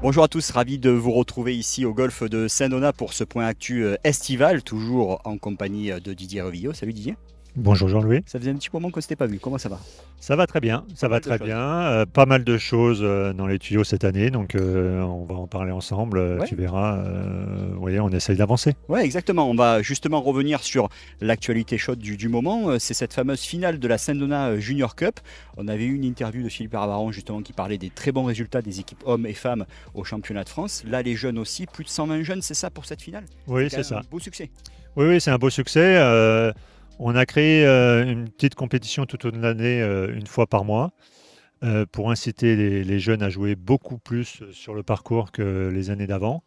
Bonjour à tous, ravi de vous retrouver ici au golf de Saint-Donat pour ce point actu estival, toujours en compagnie de Didier Revillo. Salut Didier. Bonjour Jean-Louis. Ça faisait un petit moment qu'on ne s'était pas vu, comment ça va? Ça va très bien, Pas ça va mal de très choses. bien. Pas mal de choses dans les tuyaux cette année, donc on va en parler ensemble. Tu Ouais, verras, voyez, on essaye d'avancer. ouais, exactement. On va justement revenir sur l'actualité chaude du moment. C'est cette fameuse finale de la Saint-Donat Junior Cup. On avait eu une interview de Philippe Arbaron justement qui parlait des très bons résultats des équipes hommes et femmes au championnat de France. Là, les jeunes aussi, plus de 120 jeunes, c'est ça pour cette finale? C'est Oui, quand c'est même un ça. beau succès. Oui, oui, c'est un beau succès. On a créé une petite compétition tout au long de l'année, une fois par mois, pour inciter les jeunes à jouer beaucoup plus sur le parcours que les années d'avant.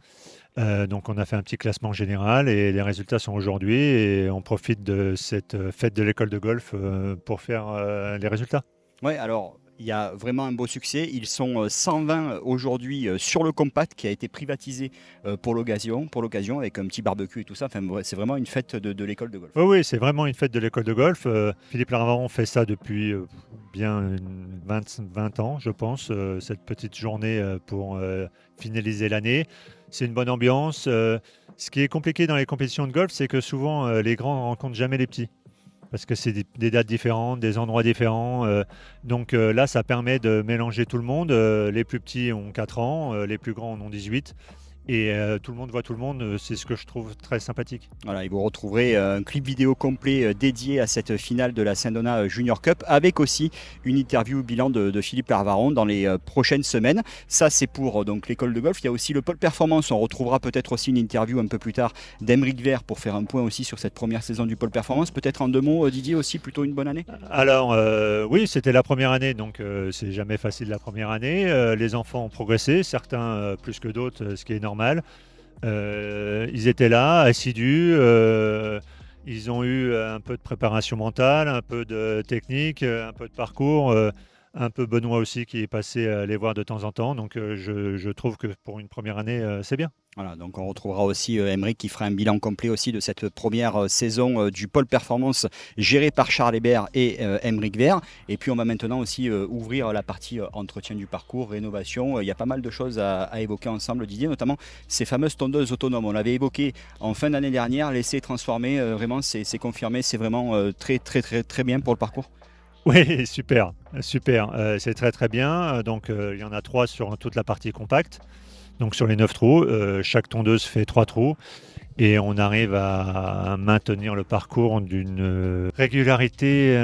Donc on a fait un petit classement général et les résultats sont aujourd'hui et on profite de cette fête de l'école de golf pour faire les résultats. Ouais, alors il y a vraiment un beau succès. Ils sont 120 aujourd'hui sur le compact qui a été privatisé pour l'occasion avec un petit barbecue et tout ça. Enfin, ouais, c'est vraiment une fête de l'école de golf. Oui, oui, c'est vraiment une fête de l'école de golf. Philippe Larvaron fait ça depuis bien 20 ans, je pense, cette petite journée pour finaliser l'année. C'est une bonne ambiance. Ce qui est compliqué dans les compétitions de golf, c'est que souvent les grands ne rencontrent jamais les petits. Parce que c'est des dates différentes, des endroits différents. Donc là, ça permet de mélanger tout le monde. Les plus petits ont 4 ans, les plus grands en ont 18. Et tout le monde voit tout le monde. C'est ce que je trouve très sympathique. Voilà, et vous retrouverez un clip vidéo complet dédié à cette finale de la Saint-Donat Junior Cup avec aussi une interview bilan de Philippe Larvaron dans les prochaines semaines. Ça, c'est pour donc l'école de golf. Il y a aussi le pôle performance. On retrouvera peut-être aussi une interview un peu plus tard d'Emeric Vert pour faire un point aussi sur cette première saison du pôle performance. Peut-être en deux mots, Didier, aussi plutôt une bonne année? Alors, oui, c'était la première année, donc c'est jamais facile la première année. Les enfants ont progressé, certains plus que d'autres, ce qui est normal. Ils étaient là, assidus. Ils ont eu un peu de préparation mentale, un peu de technique, un peu de parcours. Un peu Benoît aussi qui est passé les voir de temps en temps. Donc je trouve que pour une première année, c'est bien. Voilà, donc on retrouvera aussi Emeric qui fera un bilan complet aussi de cette première saison du pôle performance géré par Charles Hébert et Emeric Vert. Et puis on va maintenant aussi ouvrir la partie entretien du parcours, rénovation. Il y a pas mal de choses à évoquer ensemble, Didier, notamment ces fameuses tondeuses autonomes. On l'avait évoqué en fin d'année dernière, laisser transformer, vraiment c'est confirmé, c'est vraiment très très très très bien pour le parcours. Oui, super, super. C'est très très bien. Donc il y en a 3 sur toute la partie compacte. Donc sur les 9 trous, chaque tondeuse fait 3 trous et on arrive à maintenir le parcours d'une régularité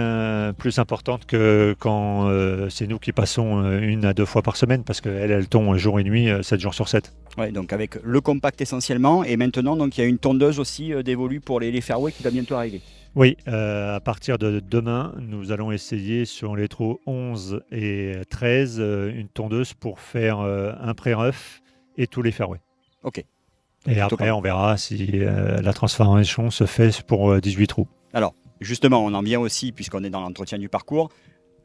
plus importante que quand c'est nous qui passons 1 à 2 fois par semaine parce qu'elle elle tombe jour et nuit, 7 jours sur 7. Ouais, donc avec le compact essentiellement. Et maintenant, donc, il y a une tondeuse aussi dévolue pour les fairways qui va bientôt arriver. Oui, à partir de demain, nous allons essayer sur les trous 11 et 13 une tondeuse pour faire un pré-rough et tous les fairways. Ok, donc Et plutôt pas après, mal. on verra si la transformation se fait pour 18 trous. Alors, justement, on en vient aussi, puisqu'on est dans l'entretien du parcours.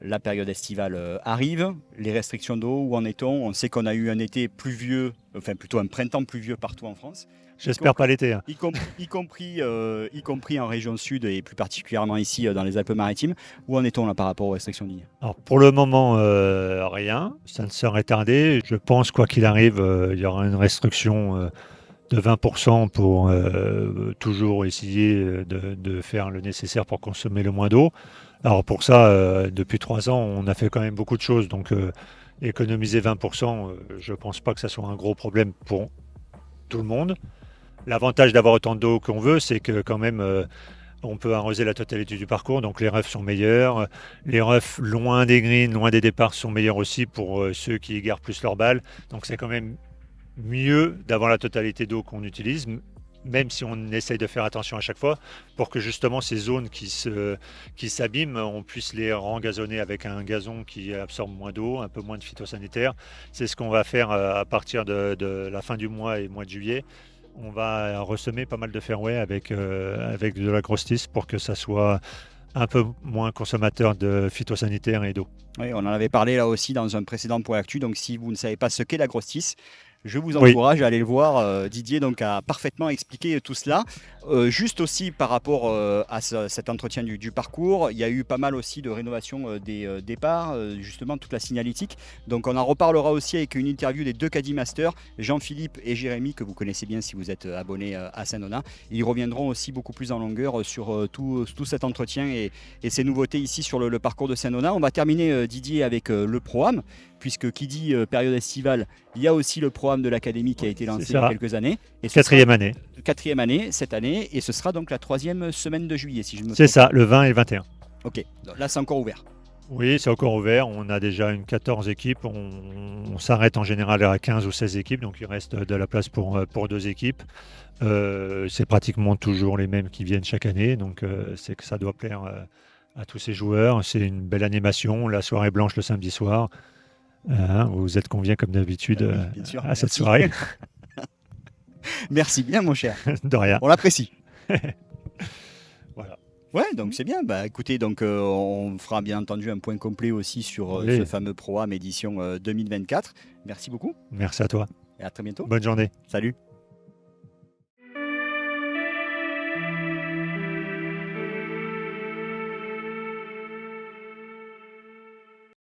La période estivale arrive, les restrictions d'eau, où en est-on? On sait qu'on a eu un été pluvieux, enfin plutôt un printemps pluvieux partout en France, y, J'espère pas compris, l'été, hein. y compris en région sud et plus particulièrement ici dans les Alpes-Maritimes. Où en est-on là par rapport aux restrictions d'hier? Alors pour le moment, rien. Ça ne serait tardé. Je pense, quoi qu'il arrive, il y aura une restriction de 20% pour toujours essayer de faire le nécessaire pour consommer le moins d'eau. Alors pour ça, depuis 3 ans, on a fait quand même beaucoup de choses. Donc économiser 20%, je ne pense pas que ça soit un gros problème pour tout le monde. L'avantage d'avoir autant d'eau qu'on veut, c'est que quand même, on peut arroser la totalité du parcours. Donc les roughs sont meilleurs. Les roughs loin des greens, loin des départs sont meilleurs aussi pour ceux qui égarent plus leur balle. Donc c'est quand même mieux d'avoir la totalité d'eau qu'on utilise, même si on essaye de faire attention à chaque fois, pour que justement ces zones qui s'abîment, on puisse les rengazonner avec un gazon qui absorbe moins d'eau, un peu moins de phytosanitaire. C'est ce qu'on va faire à partir de la fin du mois et mois de juillet. On va ressemer pas mal de fairway avec de la grosse tisse pour que ça soit un peu moins consommateur de phytosanitaire et d'eau. Oui, on en avait parlé là aussi dans un précédent point actu. Donc, si vous ne savez pas ce qu'est la grosse tisse, Je vous Oui. encourage à aller le voir. Didier donc a parfaitement expliqué tout cela. Juste aussi par rapport à cet entretien du parcours, il y a eu pas mal aussi de rénovation des départs, justement toute la signalétique. Donc on en reparlera aussi avec une interview des deux Caddy Masters, Jean-Philippe et Jérémy, que vous connaissez bien si vous êtes abonné à Saint-Donat. Ils reviendront aussi beaucoup plus en longueur sur tout cet entretien et ces nouveautés ici sur le parcours de Saint-Donat. On va terminer, Didier, avec le Pro-Am, puisque qui dit période estivale, il y a aussi le Pro-Am de l'Académie qui a été C'est lancé il y a ça. quelques années. Et ce sera 4e année. 4e année cette année, et ce sera donc la 3e semaine de juillet, si je ne me C'est trompe ça, pas. le 20 et le 21. Ok, donc là c'est encore ouvert. Oui, c'est encore ouvert. On a déjà une 14 équipes. On s'arrête en général à 15 ou 16 équipes, donc il reste de la place pour 2 équipes. C'est pratiquement toujours les mêmes qui viennent chaque année, donc c'est que ça doit plaire à tous ces joueurs. C'est une belle animation, la soirée blanche le samedi soir. Vous êtes conviés comme d'habitude Oui, bien sûr, à cette merci. soirée. Merci bien mon cher, De rien. on l'apprécie. Voilà. Ouais, donc c'est bien. Bah écoutez, donc on fera bien entendu un point complet aussi sur Oui. ce fameux Pro-Am édition 2024. Merci beaucoup Merci à toi. et à très bientôt. Bonne journée. Salut.